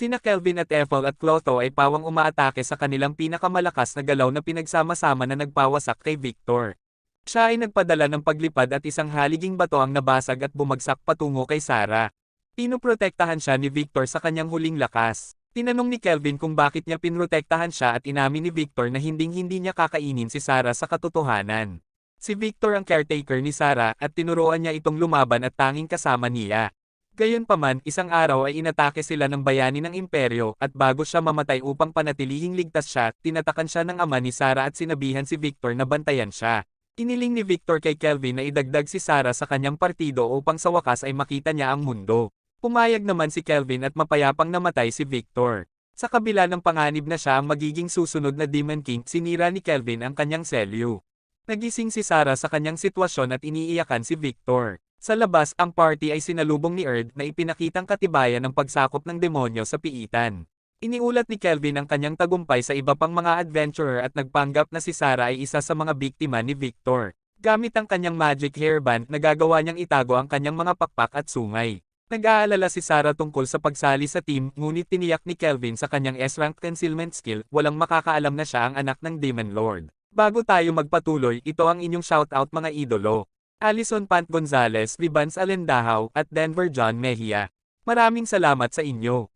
Sina Kelvin at Ethel at Clotho ay pawang umaatake sa kanilang pinakamalakas na galaw na pinagsama-sama na nagpawasak kay Victor. Siya ay nagpadala ng paglipad at isang haliging bato ang nabasag at bumagsak patungo kay Sarah. Pinoprotektahan siya ni Victor sa kanyang huling lakas. Tinanong ni Kelvin kung bakit niya pinrotektahan siya at inamin ni Victor na hinding-hindi niya kakainin si Sarah sa katotohanan. Si Victor ang caretaker ni Sarah at tinuruan niya itong lumaban at tanging kasama niya. Gayunpaman, isang araw ay inatake sila ng bayani ng imperyo at bago siya mamatay upang panatilihing ligtas siya, tinatakan siya ng ama ni Sarah at sinabihan si Victor na bantayan siya. Iniling ni Victor kay Kelvin na idagdag si Sarah sa kanyang partido upang sa wakas ay makita niya ang mundo. Pumayag naman si Kelvin at mapayapang namatay si Victor. Sa kabila ng panganib na siya ang magiging susunod na Demon King, sinira ni Kelvin ang kanyang selyo. Nagising si Sarah sa kanyang sitwasyon at iniiyakan si Victor. Sa labas, ang party ay sinalubong ni Erd na ipinakitang katibayan ng pagsakop ng demonyo sa piitan. Iniulat ni Kelvin ang kanyang tagumpay sa iba pang mga adventurer at nagpanggap na si Sarah ay isa sa mga biktima ni Victor. Gamit ang kanyang magic hairband, nagagawa niyang itago ang kanyang mga pakpak at sungay. Nag-aalala si Sarah tungkol sa pagsali sa team, ngunit tiniyak ni Kelvin sa kanyang S-rank concealment skill, walang makakaalam na siya ang anak ng Demon Lord. Bago tayo magpatuloy, ito ang inyong shoutout mga idolo. Alison Pant Gonzalez, Vibans Alendahaw, at Denver John Mejia. Maraming salamat sa inyo.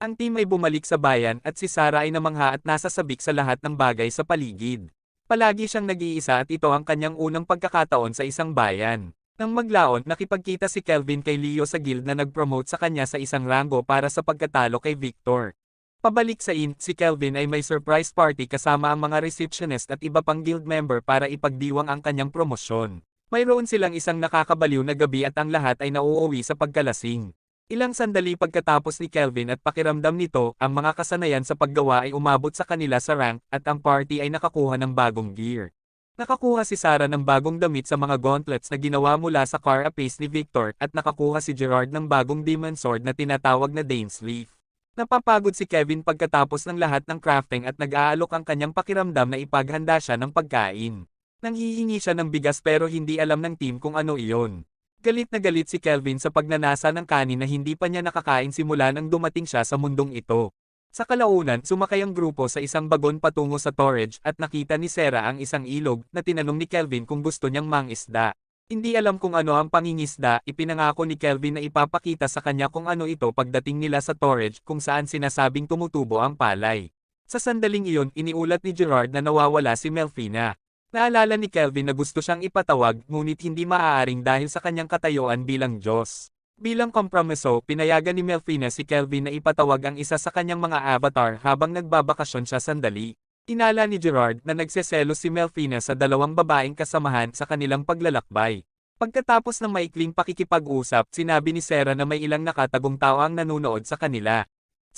Ang team ay bumalik sa bayan at si Sarah ay namangha at nasasabik sa lahat ng bagay sa paligid. Palagi siyang nag-iisa at ito ang kanyang unang pagkakataon sa isang bayan. Nang maglaon, nakipagkita si Kelvin kay Leo sa guild na nag-promote sa kanya sa isang rango para sa pagkatalo kay Victor. Pabalik sa inn, si Kelvin ay may surprise party kasama ang mga receptionist at iba pang guild member para ipagdiwang ang kanyang promosyon. Mayroon silang isang nakakabaliw na gabi at ang lahat ay nauuwi sa pagkalasing. Ilang sandali pagkatapos ni Kelvin at pakiramdam nito, ang mga kasanayan sa paggawa ay umabot sa kanila sa rank at ang party ay nakakuha ng bagong gear. Nakakuha si Sarah ng bagong damit sa mga gauntlets na ginawa mula sa carapace ni Victor at nakakuha si Gerard ng bagong demon sword na tinatawag na Dainsleif. Napapagod si Kevin pagkatapos ng lahat ng crafting at nag-aalok ang kanyang pakiramdam na ipaghanda siya ng pagkain. Nanghihingi siya ng bigas pero hindi alam ng team kung ano iyon. Galit na galit si Kelvin sa pagnanasa ng kanin na hindi pa niya nakakain simula nang dumating siya sa mundong ito. Sa kalaunan, sumakay ang grupo sa isang bagon patungo sa Torridge at nakita ni Sarah ang isang ilog na tinanong ni Kelvin kung gusto niyang mangisda. Hindi alam kung ano ang pangingisda, ipinangako ni Kelvin na ipapakita sa kanya kung ano ito pagdating nila sa Torridge kung saan sinasabing tumutubo ang palay. Sa sandaling iyon, iniulat ni Gerard na nawawala si Melfina. Naalala ni Kelvin na gusto siyang ipatawag ngunit hindi maaaring dahil sa kanyang katayuan bilang Diyos. Bilang kompromiso, pinayagan ni Melfina si Kelvin na ipatawag ang isa sa kanyang mga avatar habang nagbabakasyon siya sandali. Tinala ni Gerard na nagseselos si Melfina sa dalawang babaeng kasamahan sa kanilang paglalakbay. Pagkatapos ng maikling pakikipag-usap, sinabi ni Sarah na may ilang nakatagong tao ang nanunood sa kanila.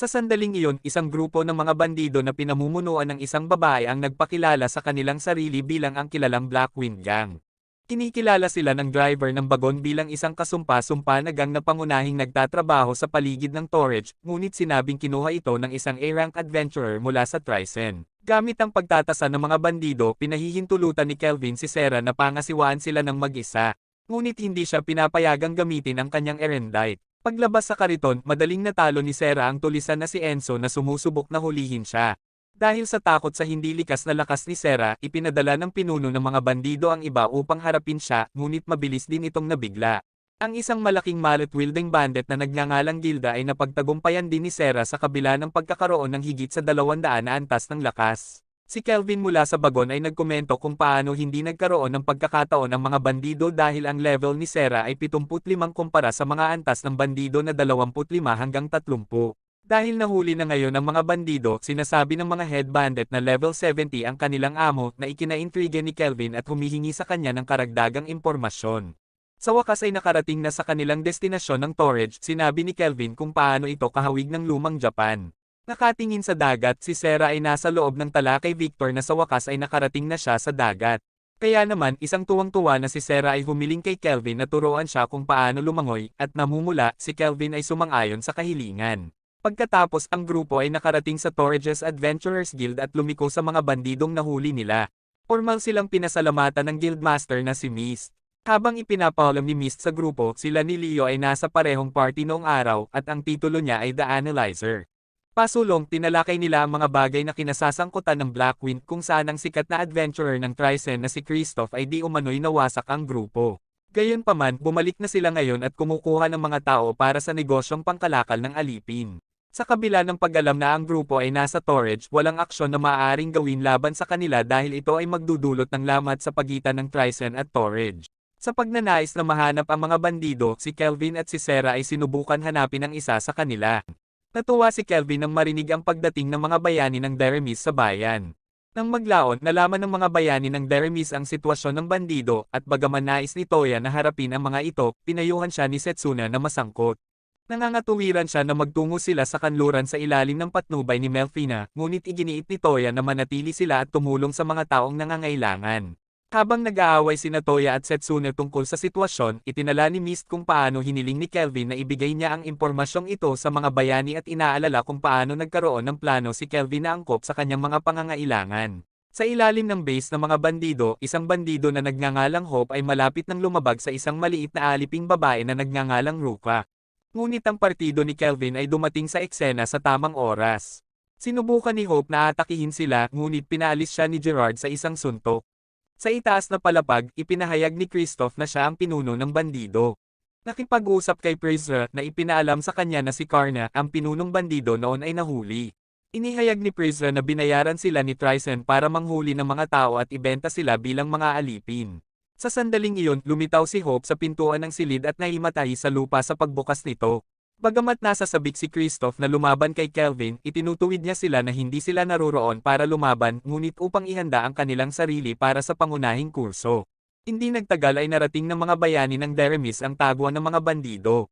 Sa sandaling iyon, isang grupo ng mga bandido na pinamumunuan ng isang babae ang nagpakilala sa kanilang sarili bilang ang kilalang Blackwind Gang. Kinikilala sila ng driver ng bagon bilang isang kasumpa-sumpa na gang na pangunahing nagtatrabaho sa paligid ng Torridge, ngunit sinabing kinuha ito ng isang A-rank adventurer mula sa Trycen. Gamit ang pagtatasa ng mga bandido, pinahihintulutan ni Kelvin si Sarah na pangasiwaan sila ng mag-isa. Ngunit hindi siya pinapayagang gamitin ang kanyang erendite. Paglabas sa kariton, madaling natalo ni Sarah ang tulisan na si Enzo na sumusubok na hulihin siya. Dahil sa takot sa hindi likas na lakas ni Sarah, ipinadala ng pinuno ng mga bandido ang iba upang harapin siya, ngunit mabilis din itong nabigla. Ang isang malaking mallet-wielding bandit na nagngangalang Gilda ay napagtagumpayan din ni Sarah sa kabila ng pagkakaroon ng higit sa 200 na antas ng lakas. Si Kelvin mula sa bagon ay nagkomento kung paano hindi nagkaroon ng pagkakataon ang mga bandido dahil ang level ni Sarah ay 75 kumpara sa mga antas ng bandido na 25 hanggang 30. Dahil nahuli na ngayon ang mga bandido, sinasabi ng mga head bandit na level 70 ang kanilang amo na ikinaintrigue ni Kelvin at humihingi sa kanya ng karagdagang impormasyon. Sa wakas ay nakarating na sa kanilang destinasyon ng Torridge, sinabi ni Kelvin kung paano ito kahawig ng lumang Japan. Nakatingin sa dagat, si Sarah ay nasa loob ng tala kay Victor na sa wakas ay nakarating na siya sa dagat. Kaya naman, isang tuwang-tuwa na si Sarah ay humiling kay Kelvin na turuan siya kung paano lumangoy, at namumula, si Kelvin ay sumang-ayon sa kahilingan. Pagkatapos, ang grupo ay nakarating sa Torridge's Adventurers Guild at lumiko sa mga bandidong nahuli nila. Formal silang pinasalamatan ng guildmaster na si Mist. Habang ipinapaalam ni Mist sa grupo, sila ni Leo ay nasa parehong party noong araw at ang titulo niya ay The Analyzer. Pasulong tinalakay nila ang mga bagay na kinasasangkutan ng Blackwind kung saan ang sikat na adventurer ng Trycen na si Kristoff ay di umano'y nawasak ang grupo. Gayunpaman, bumalik na sila ngayon at kumukuha ng mga tao para sa negosyong pangkalakal ng alipin. Sa kabila ng pag-alam na ang grupo ay nasa Torridge, walang aksyon na maaaring gawin laban sa kanila dahil ito ay magdudulot ng lamat sa pagitan ng Trycen at Torridge. Sa pagnanais na mahanap ang mga bandido, si Kelvin at si Sarah ay sinubukan hanapin ang isa sa kanila. Natuwa si Kelvin nang marinig ang pagdating ng mga bayani ng Deremis sa bayan. Nang maglaon, nalaman ng mga bayani ng Deremis ang sitwasyon ng bandido, at bagaman nais ni Toya na harapin ang mga ito, pinayuhan siya ni Setsuna na masangkot. Nangangatuwiran siya na magtungo sila sa kanluran sa ilalim ng patnubay ni Melfina, ngunit iginiit ni Toya na manatili sila at tumulong sa mga taong nangangailangan. Habang nag-aaway sina Toya at Setsuna tungkol sa sitwasyon, itinala ni Mist kung paano hiniling ni Kelvin na ibigay niya ang impormasyong ito sa mga bayani at inaalala kung paano nagkaroon ng plano si Kelvin na angkop sa kanyang mga pangangailangan. Sa ilalim ng base ng mga bandido, isang bandido na nagngangalang Hope ay malapit nang lumabag sa isang maliit na aliping babae na nagngangalang Ruka. Ngunit ang partido ni Kelvin ay dumating sa eksena sa tamang oras. Sinubukan ni Hope na atakihin sila, ngunit pinaalis siya ni Gerard sa isang suntok. Sa itaas na palapag, ipinahayag ni Kristoff na siya ang pinuno ng bandido. Nakipag-usap kay Prizra na ipinaalam sa kanya na si Karna, ang pinunong bandido noon ay nahuli. Inihayag ni Prizra na binayaran sila ni Trycen para manghuli ng mga tao at ibenta sila bilang mga alipin. Sa sandaling iyon, lumitaw si Hope sa pintuan ng silid at nahimatay sa lupa sa pagbukas nito. Bagamat nasa sabik si Kristoff na lumaban kay Kelvin, itinutuwid niya sila na hindi sila naroroon para lumaban, ngunit upang ihanda ang kanilang sarili para sa pangunahing kurso. Hindi nagtagal ay narating ng mga bayani ng Deremis ang taguan ng mga bandido.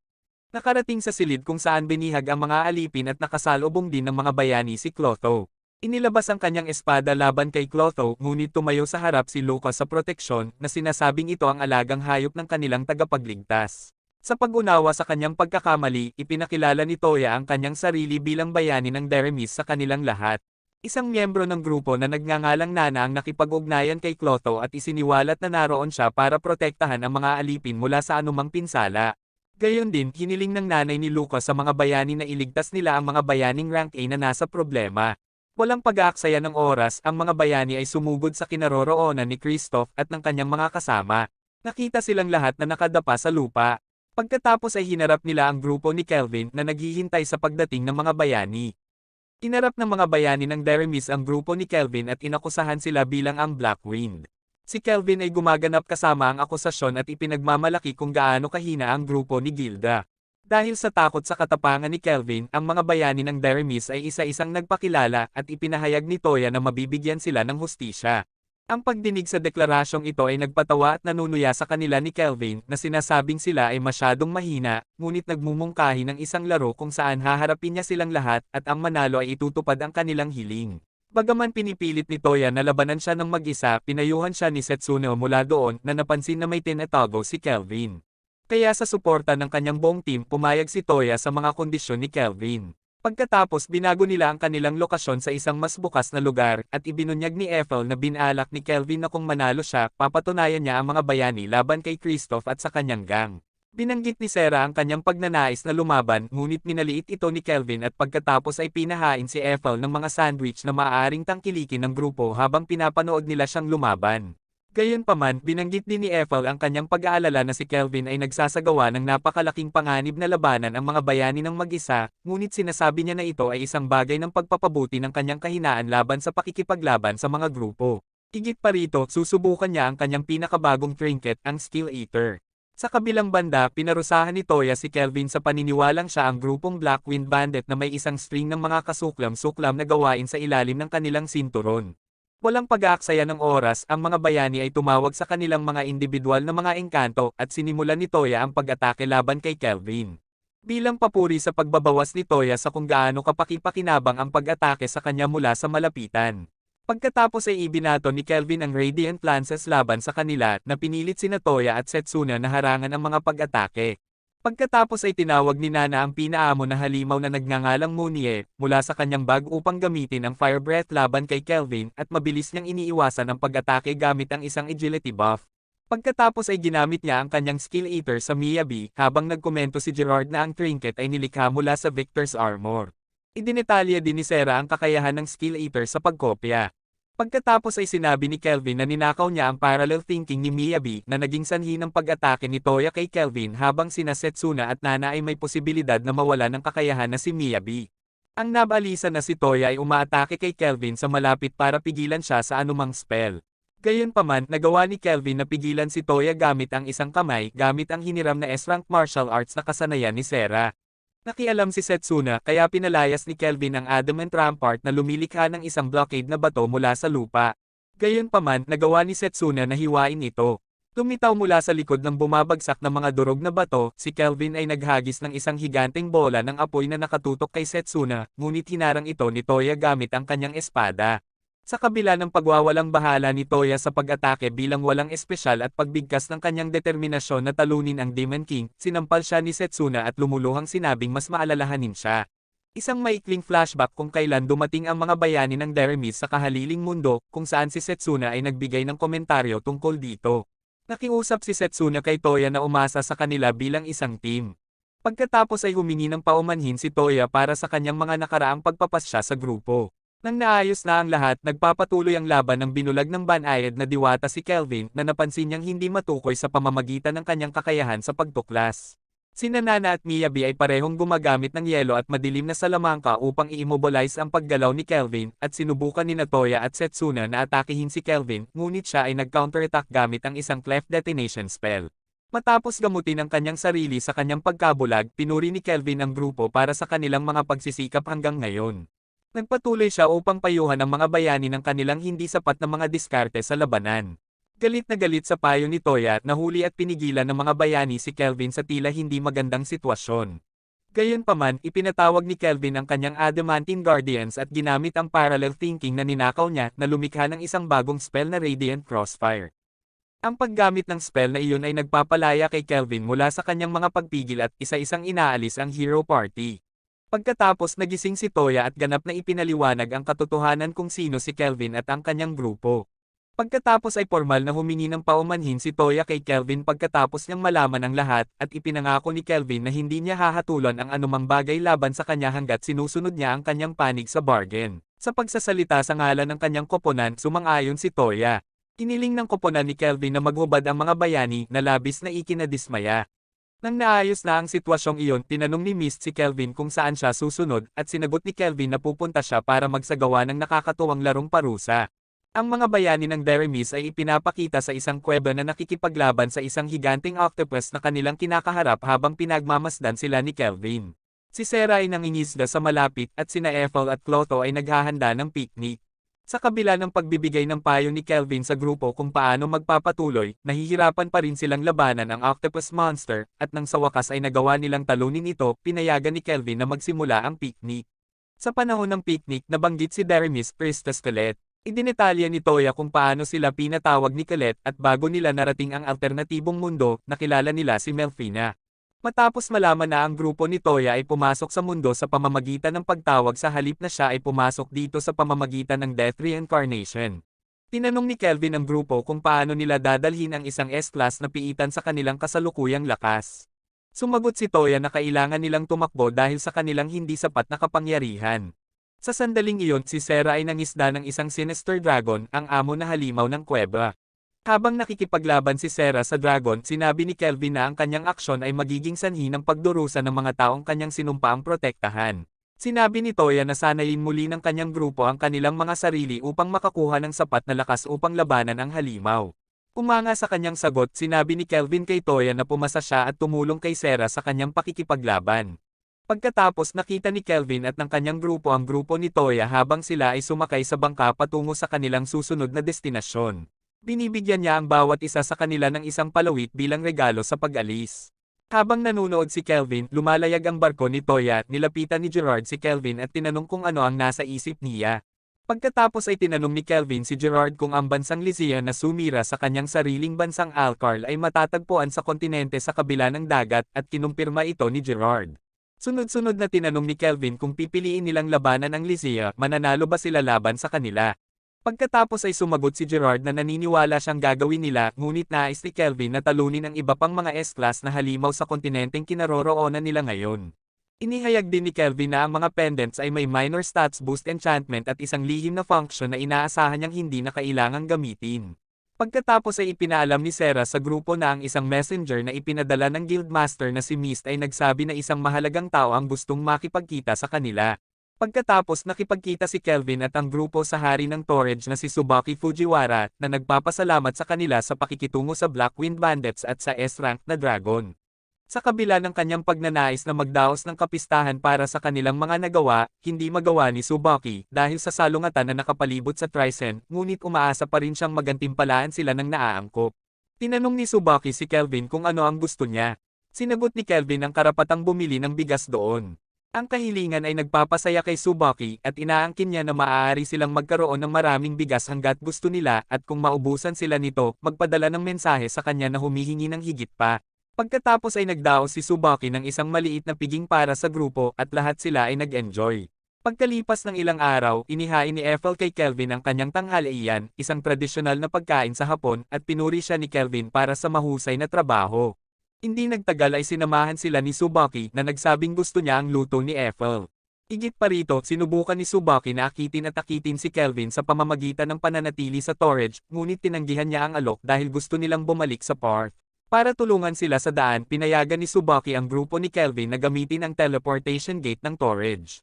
Nakarating sa silid kung saan binihag ang mga alipin at nakasalubong din ng mga bayani si Clotho. Inilabas ang kanyang espada laban kay Clotho, ngunit tumayo sa harap si Lucas sa proteksyon, na sinasabing ito ang alagang hayop ng kanilang tagapagligtas. Sa pag-unawa sa kanyang pagkakamali, ipinakilala ni Toya ang kanyang sarili bilang bayani ng Deremis sa kanilang lahat. Isang miyembro ng grupo na nagngangalang Nana ang nakipag-ugnayan kay Clotho at isiniwalat na naroon siya para protektahan ang mga alipin mula sa anumang pinsala. Gayon din, hiniling ng nanay ni Lucas sa mga bayani na iligtas nila ang mga bayaning rank A na nasa problema. Walang pag-aaksaya ng oras, ang mga bayani ay sumugod sa kinaroroonan ni Kristoff at ng kanyang mga kasama. Nakita silang lahat na nakadapa sa lupa. Pagkatapos ay hinarap nila ang grupo ni Kelvin na naghihintay sa pagdating ng mga bayani. Hinarap ng mga bayani ng Deremis ang grupo ni Kelvin at inakusahan sila bilang ang Blackwind. Si Kelvin ay gumaganap kasama ang akusasyon at ipinagmamalaki kung gaano kahina ang grupo ni Gilda. Dahil sa takot sa katapangan ni Kelvin, ang mga bayani ng Deremis ay isa-isang nagpakilala at ipinahayag ni Toya na mabibigyan sila ng hustisya. Ang pagdinig sa deklarasyong ito ay nagpatawa at nanunuya sa kanila ni Kelvin na sinasabing sila ay masyadong mahina, ngunit nagmumungkahi ng isang laro kung saan haharapin niya silang lahat at ang manalo ay itutupad ang kanilang hiling. Bagaman pinipilit ni Toya na labanan siya ng mag-isa, pinayuhan siya ni Setsuna mula doon na napansin na may tinatago si Kelvin. Kaya sa suporta ng kanyang buong team pumayag si Toya sa mga kondisyon ni Kelvin. Pagkatapos binago nila ang kanilang lokasyon sa isang mas bukas na lugar, at ibinunyag ni Ethel na binalak ni Kelvin na kung manalo siya, papatunayan niya ang mga bayani laban kay Kristoff at sa kanyang gang. Binanggit ni Sarah ang kanyang pagnanais na lumaban, ngunit minaliit ito ni Kelvin at pagkatapos ay pinahain si Ethel ng mga sandwich na maaaring tangkilikin ng grupo habang pinapanood nila siyang lumaban. Gayunpaman, binanggit din ni Ethel ang kanyang pag-aalala na si Kelvin ay nagsasagawa ng napakalaking panganib na labanan ang mga bayani ng mag-isa, ngunit sinasabi niya na ito ay isang bagay ng pagpapabuti ng kanyang kahinaan laban sa pakikipaglaban sa mga grupo. Higit pa rito, susubukan niya ang kanyang pinakabagong trinket, ang Skill Eater. Sa kabilang banda, pinarusahan ni Toya si Kelvin sa paniniwalang siya ang grupong Blackwind Bandit na may isang string ng mga kasuklam-suklam na gawain sa ilalim ng kanilang sinturon. Walang pag-aaksaya ng oras, ang mga bayani ay tumawag sa kanilang mga individual na mga engkanto at sinimulan ni Toya ang pag-atake laban kay Kelvin. Bilang papuri sa pagbabawas ni Toya sa kung gaano kapaki-pakinabang ang pag-atake sa kanya mula sa malapitan. Pagkatapos ay ibinato ni Kelvin ang Radiant Lances laban sa kanila na pinilit sina Toya at Setsuna na harangan ang mga pag-atake. Pagkatapos ay tinawag ni Nana ang pinaamo na halimaw na nagngangalang Munie mula sa kanyang bag upang gamitin ang Fire Breath laban kay Kelvin at mabilis niyang iniiwasan ang pag-atake gamit ang isang agility buff. Pagkatapos ay ginamit niya ang kanyang Skill Eater sa Miyabi habang nagkomento si Gerard na ang trinket ay nilikha mula sa Victor's Armor. Idinetalya din ni Sera ang kakayahan ng Skill Eater sa pagkopya. Pagkatapos ay sinabi ni Kelvin na ninakaw niya ang parallel thinking ni Miyabi na naging sanhi ng pag-atake ni Toya kay Kelvin habang sina Setsuna at Nana ay may posibilidad na mawala ng kakayahan na si Miyabi. Ang nabalisa na si Toya ay umaatake kay Kelvin sa malapit para pigilan siya sa anumang spell. Gayunpaman, nagawa ni Kelvin na pigilan si Toya gamit ang isang kamay gamit ang hiniram na S-rank martial arts na kasanayan ni Sera. Nakialam si Setsuna kaya pinalayas ni Kelvin ang Adamant Rampart na lumilikha ng isang blockade na bato mula sa lupa. Gayunpaman, nagawa ni Setsuna na hiwain ito. Lumitaw mula sa likod ng bumabagsak na mga durog na bato, si Kelvin ay naghagis ng isang higanteng bola ng apoy na nakatutok kay Setsuna, ngunit hinarang ito ni Toya gamit ang kanyang espada. Sa kabila ng pagwawalang bahala ni Toya sa pag-atake bilang walang espesyal at pagbigkas ng kanyang determinasyon na talunin ang Demon King, sinampal siya ni Setsuna at lumuluhang sinabing mas maalalahanin siya. Isang maikling flashback kung kailan dumating ang mga bayani ng Deremis sa kahaliling mundo, kung saan si Setsuna ay nagbigay ng komentaryo tungkol dito. Nakiusap si Setsuna kay Toya na umasa sa kanila bilang isang team. Pagkatapos ay humingi ng paumanhin si Toya para sa kanyang mga nakaraang pagpapasya sa grupo. Nang naayos na ang lahat, nagpapatuloy ang laban ng binulag ng banayad na diwata si Kelvin na napansin niyang hindi matukoy sa pamamagitan ng kanyang kakayahan sa pagtuklas. Sina Nana at Miyabi ay parehong gumagamit ng yelo at madilim na salamangka upang i-immobilize ang paggalaw ni Kelvin at sinubukan ni Toya at Setsuna na atakihin si Kelvin, ngunit siya ay nag-counterattack gamit ang isang cleft detonation spell. Matapos gamutin ang kanyang sarili sa kanyang pagkabulag, pinuri ni Kelvin ang grupo para sa kanilang mga pagsisikap hanggang ngayon. Nagpatuloy siya upang payuhan ang mga bayani ng kanilang hindi sapat na mga diskarte sa labanan. Galit na galit sa payo ni Toya at nahuli at pinigilan ng mga bayani si Kelvin sa tila hindi magandang sitwasyon. Gayunpaman, ipinatawag ni Kelvin ang kanyang Adamantine Guardians at ginamit ang parallel thinking na ninakaw niya na lumikha ng isang bagong spell na Radiant Crossfire. Ang paggamit ng spell na iyon ay nagpapalaya kay Kelvin mula sa kanyang mga pagpigil at isa-isang inaalis ang hero party. Pagkatapos nagising si Toya at ganap na ipinaliwanag ang katotohanan kung sino si Kelvin at ang kanyang grupo. Pagkatapos ay formal na humingi ng paumanhin si Toya kay Kelvin pagkatapos niyang malaman ang lahat at ipinangako ni Kelvin na hindi niya hahatulan ang anumang bagay laban sa kanya hanggat sinusunod niya ang kanyang panig sa bargain. Sa pagsasalita sa ngalan ng kanyang koponan, sumang-ayon si Toya. Iniling ng koponan ni Kelvin na maghubad ang mga bayani na labis na ikinadismaya. Nang naayos na ang sitwasyong iyon, tinanong ni Mist si Kelvin kung saan siya susunod at sinagot ni Kelvin na pupunta siya para magsagawa ng nakakatuwang larong parusa. Ang mga bayani ng Deremis ay ipinapakita sa isang kuweba na nakikipaglaban sa isang higanting octopus na kanilang kinakaharap habang pinagmamasdan sila ni Kelvin. Si Sera ay nangingisda sa malapit at sina Ethel at Clotho ay naghahanda ng picnic. Sa kabila ng pagbibigay ng payo ni Kelvin sa grupo kung paano magpapatuloy, nahihirapan pa rin silang labanan ang octopus monster, at nang sa wakas ay nagawa nilang talunin ito, pinayagan ni Kelvin na magsimula ang picnic. Sa panahon ng picnic, nabanggit si Deremis Priestess Colette. Idinetalya ni Toya kung paano sila pinatawag ni Colette at bago nila narating ang alternatibong mundo, nakilala nila si Melfina. Matapos malaman na ang grupo ni Toya ay pumasok sa mundo sa pamamagitan ng pagtawag sa halip na siya ay pumasok dito sa pamamagitan ng Death Reincarnation. Tinanong ni Kelvin ang grupo kung paano nila dadalhin ang isang S-class na piitan sa kanilang kasalukuyang lakas. Sumagot si Toya na kailangan nilang tumakbo dahil sa kanilang hindi sapat na kapangyarihan. Sa sandaling iyon, si Sera ay nangisda ng isang Sinister Dragon, ang amo na halimaw ng kuweba. Habang nakikipaglaban si Sera sa dragon, sinabi ni Kelvin na ang kanyang aksyon ay magiging sanhi ng pagdurusa ng mga taong kanyang sinumpaang protektahan. Sinabi ni Toya na sanayin muli ng kanyang grupo ang kanilang mga sarili upang makakuha ng sapat na lakas upang labanan ang halimaw. Umanga sa kanyang sagot, sinabi ni Kelvin kay Toya na pumasa siya at tumulong kay Sera sa kanyang pakikipaglaban. Pagkatapos nakita ni Kelvin at ng kanyang grupo ang grupo ni Toya habang sila ay sumakay sa bangka patungo sa kanilang susunod na destinasyon. Binibigyan niya ang bawat isa sa kanila ng isang palawit bilang regalo sa pag-alis. Habang nanunood si Kelvin, lumalayag ang barko ni Toya, nilapitan ni Gerard si Kelvin at tinanong kung ano ang nasa isip niya. Pagkatapos ay tinanong ni Kelvin si Gerard kung ang bansang Lycia na sumira sa kanyang sariling bansang Alcarl ay matatagpuan sa kontinente sa kabila ng dagat at kinumpirma ito ni Gerard. Sunod-sunod na tinanong ni Kelvin kung pipiliin nilang labanan ang Lycia, mananalo ba sila laban sa kanila. Pagkatapos ay sumagot si Gerard na naniniwala siyang gagawin nila, ngunit nais ni Kelvin na talunin ang iba pang mga S-class na halimaw sa kontinenteng kinaroroonan nila ngayon. Inihayag din ni Kelvin na ang mga pendants ay may minor stats boost enchantment at isang lihim na function na inaasahan niyang hindi na kailangang gamitin. Pagkatapos ay ipinaalam ni Sarah sa grupo na ang isang messenger na ipinadala ng guildmaster na si Mist ay nagsabi na isang mahalagang tao ang gustong makipagkita sa kanila. Pagkatapos nakipagkita si Kelvin at ang grupo sa hari ng Torage na si Tsubaki Fujiwara na nagpapasalamat sa kanila sa pakikitungo sa Black Wind Bandits at sa S-rank na dragon. Sa kabila ng kanyang pagnanais na magdaos ng kapistahan para sa kanilang mga nagawa, hindi magawa ni Tsubaki dahil sa salungatan na nakapalibot sa Tricen, ngunit umaasa pa rin siyang magantimpalaan sila ng naaangkop. Tinanong ni Tsubaki si Kelvin kung ano ang gusto niya. Sinagot ni Kelvin ang karapatang bumili ng bigas doon. Ang kahilingan ay nagpapasaya kay Tsubaki at inaangkin niya na maaari silang magkaroon ng maraming bigas hanggat gusto nila at kung maubusan sila nito, magpadala ng mensahe sa kanya na humihingi ng higit pa. Pagkatapos ay nagdaos si Tsubaki ng isang maliit na piging para sa grupo at lahat sila ay nag-enjoy. Pagkalipas ng ilang araw, inihain ni Ethel kay Kelvin ang kanyang tanghalian, isang tradisyonal na pagkain sa Hapon at pinuri siya ni Kelvin para sa mahusay na trabaho. Hindi nagtagal ay sinamahan sila ni Tsubaki na nagsabing gusto niya ang luto ni Ethel. Higit pa rito, sinubukan ni Tsubaki na akitin at akitin si Kelvin sa pamamagitan ng pananatili sa Torage, ngunit tinanggihan niya ang alok dahil gusto nilang bumalik sa park. Para tulungan sila sa daan, pinayagan ni Tsubaki ang grupo ni Kelvin na gamitin ang teleportation gate ng Torage.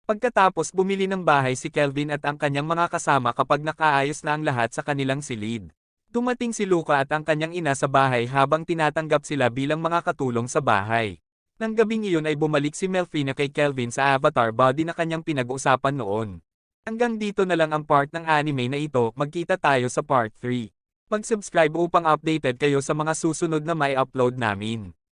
Pagkatapos bumili ng bahay si Kelvin at ang kanyang mga kasama kapag nakaayos na ang lahat sa kanilang silid. Dumating si Luca at ang kanyang ina sa bahay habang tinatanggap sila bilang mga katulong sa bahay. Nang gabing iyon ay bumalik si Melfina kay Kelvin sa avatar body na kanyang pinag-usapan noon. Hanggang dito na lang ang part ng anime na ito, magkita tayo sa part 3. Mag-subscribe upang updated kayo sa mga susunod na may upload namin.